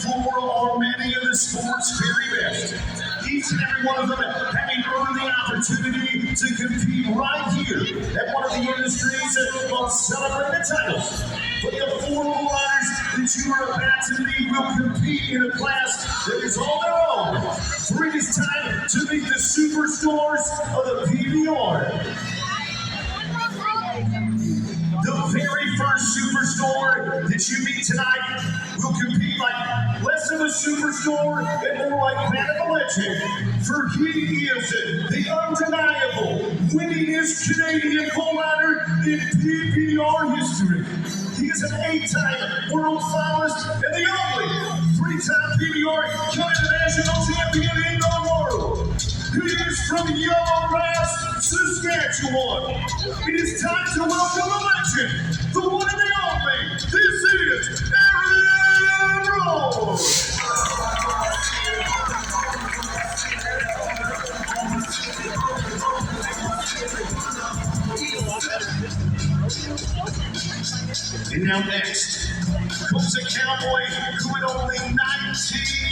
floor are many of the sport's very best. Each and every one of them having earned the opportunity to compete right here at one of the industry's most celebrated titles. But the four riders that you are about to meet will compete in a class that is all their own. For it is time to meet the superstars of the PBR. The very first superstar that you meet tonight will compete like less of a superstar and more like that of a legend. For he is the undeniable, winningest Canadian bull rider in PBR history. He is an 8-time world finalist and the only 3-time PBR Canada national champion in the world. He is from Yellowgrass, Saskatchewan. It is time to welcome the legend, the one and the only. This is Aaron Rose. And now next comes a cowboy who at only 19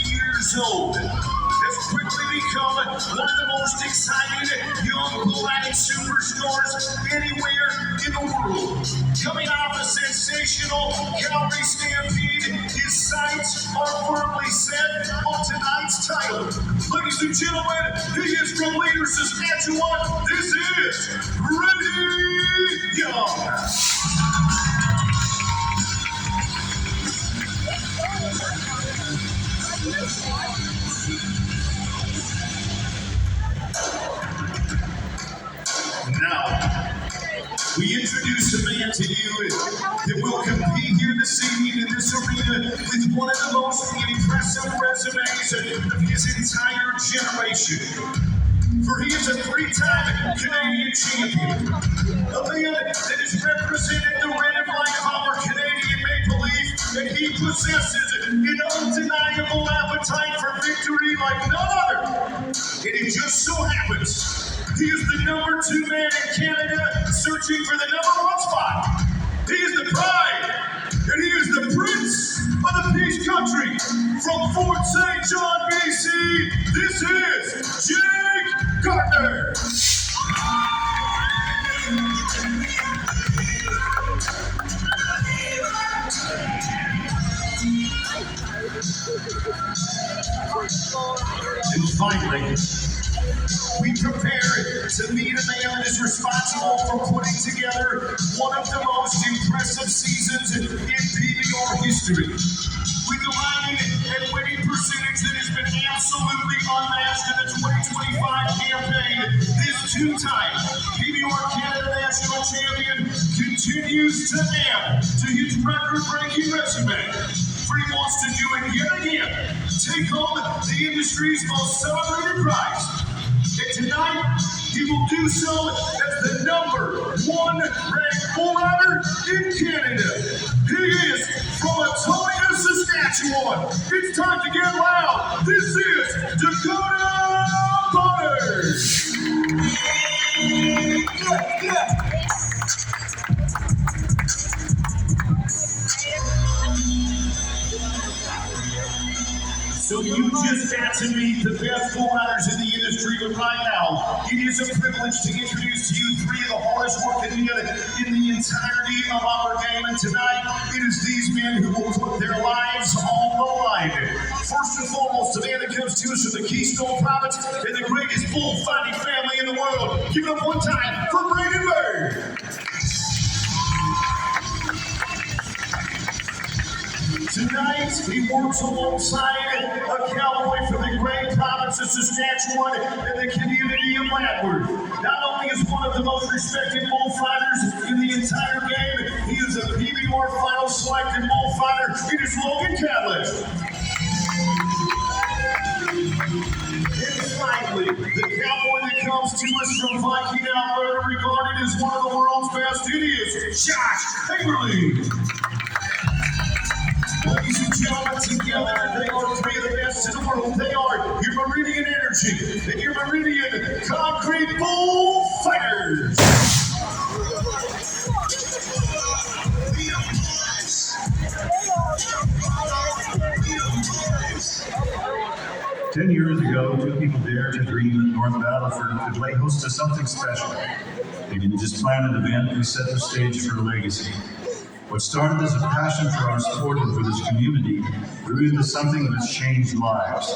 years old has quickly become one of the most exciting young bull-riding superstars anywhere in the world. Coming off a sensational Calgary Stampede, his sights are firmly set on tonight's title. Ladies and gentlemen, he is from Leader, Saskatchewan. This is Reddy Young. Now, we introduce a man to you that will compete here this evening in this arena with one of the most impressive resumes of his entire generation. For he is a 3-time Canadian champion, a man that has represented the red and white of our Canadian maple leaf, and he possesses an undeniable appetite for victory like no other. And it just so happens he is the number 2 man in Canada searching for the number 1 spot. He is the pride, and he is the prince of the Peace Country. From Fort St. John, BC, this is Jake Gardner. And finally, we prepare to meet a man that is responsible for putting together one of the most impressive seasons in PBR history. With a riding and winning percentage that has been absolutely unmatched in the 2025 campaign, this 2-time PBR Canada national champion continues to add to his record-breaking resume. For he wants to do it yet again, take home the industry's most celebrated prize. And tonight, he will do so as the number 1 ranked bull rider in Canada. He is from Atonia, Saskatchewan. It's time to get loud. This is Dakota Butters. So you just got to meet the best bull riders in the industry, but right now, it is a privilege to introduce to you 3 of the hardest working men in the entirety of our game. And tonight, it is these men who will put their lives on the line. First and foremost, the man that comes to us from the Keystone Province and the greatest bullfighting family in the world. Give it up one time for Brandon Bird. Tonight, he works alongside a cowboy from the great province of Saskatchewan and the community of Landward. Not only is one of the most respected bullfighters in the entire game, he is a PBR final selected bullfighter. It is Logan Catlett. And finally, the cowboy that comes to us from Viking, Alberta, regarded as one of the world's best, it is Josh Hagerly. Ladies and gentlemen, together they are 3 of the best in the world. They are your Meridian Energy and your Meridian Concrete Bullfighters. 10 years ago, two people dared to dream that North Battleford could lay host to something special. They didn't just plan an event, they set the stage for a legacy. What started as a passion for our sport and for this community grew into something that's changed lives.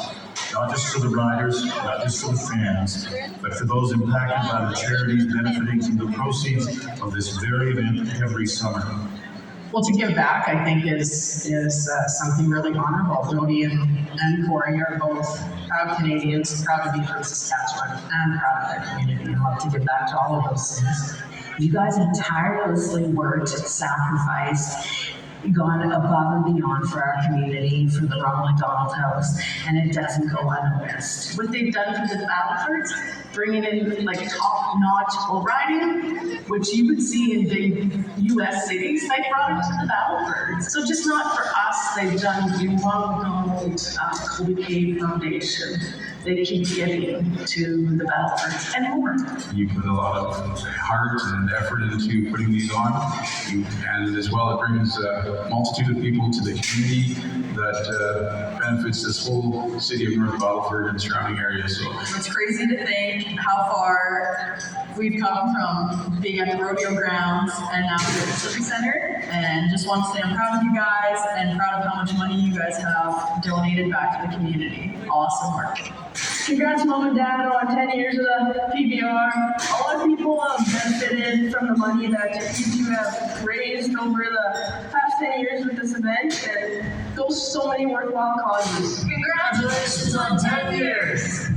Not just for the riders, not just for the fans, but for those impacted by the charities benefiting from the proceeds of this very event every summer. Well, to give back, I think, is something really honorable. Jody and Corey are both proud Canadians, proud to be from Saskatchewan, and proud of their community, and love to give back to all of those things. You guys have tirelessly worked, sacrificed, gone above and beyond for our community, for the Ronald McDonald House, and it doesn't go unnoticed. What they've done for the Battlefords, bringing in like top-notch bull riding, which you would see in big U.S. cities, they brought it to the Battlefords. So just not for us, they've done the Ronald McDonald Kobe Cave Foundation. They keep giving to the Battlefords and more. You put a lot of heart and effort into putting these on, and as well, it brings a multitude of people to the community that benefits this whole city of North Battleford and surrounding areas. So it's crazy to think how far we've come from being at the rodeo grounds and now we're at the Civic Center. And just want to say I'm proud of you guys and proud of how much money you guys have donated back to the community. Awesome work. Congrats, Mom and Dad, on 10 years of the PBR. A lot of people have benefited from the money that you two have raised over the past 10 years with this event, and goes so many worthwhile causes. Congratulations on 10 years!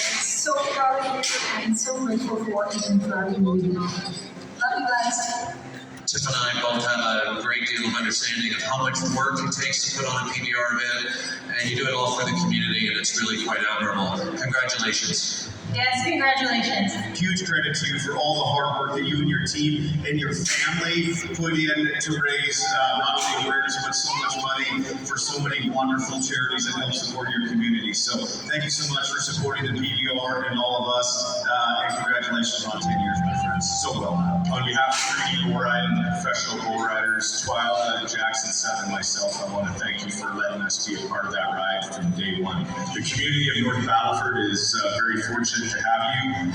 So proud of you and so grateful for what you do for our community. Love you guys. Tiff and I both have a great deal of understanding of how much work it takes to put on a PBR event, and you do it all for the community, and it's really quite admirable. Congratulations. Yes, congratulations. Huge credit to you for all the hard work that you and your team and your family put in to raise not only awareness but so much money for so many wonderful charities that help support your community. So thank you so much for supporting the PBR and all of us, and congratulations on 10 years, my friends. So well done. On behalf of 3D Bull Riding, professional bull riders, Twyla, Jackson, Seth, and myself, I want to thank you for letting us be a part of that ride from day one. The community of North Battleford is very fortunate to have you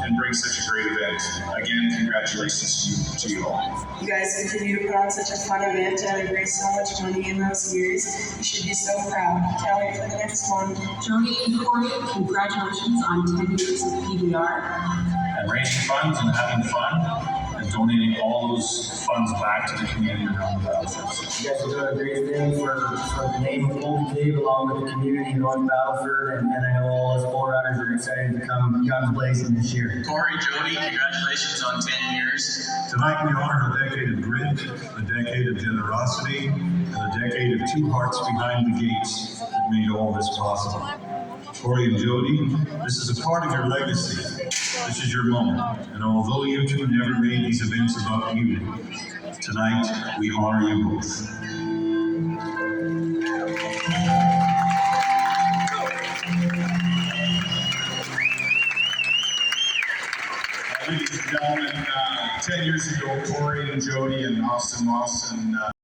and bring such a great event. Again, congratulations to you all. You guys continue to put on such a fun event and have raised so much money in those years. You should be so proud. Can't wait for the next one. Jody and Corey, congratulations on 10 years of PBR. And raising funds and having fun and donating all those funds back to the community around the Battlefield. You guys are doing a great thing for the name of Old Cave along with the community of North Battleford, and I know all us bull riders are excited to come blazing this year. Corey, Jody, congratulations on 10 years. Tonight we honor a decade of grit, a decade of generosity, and a decade of two hearts behind the gates that made all this possible. Corey and Jody, this is a part of your legacy. This is your moment. And although you two never made these events about you, tonight we honor you both. Ladies and gentlemen, 10 years ago, Corey and Jody and Austin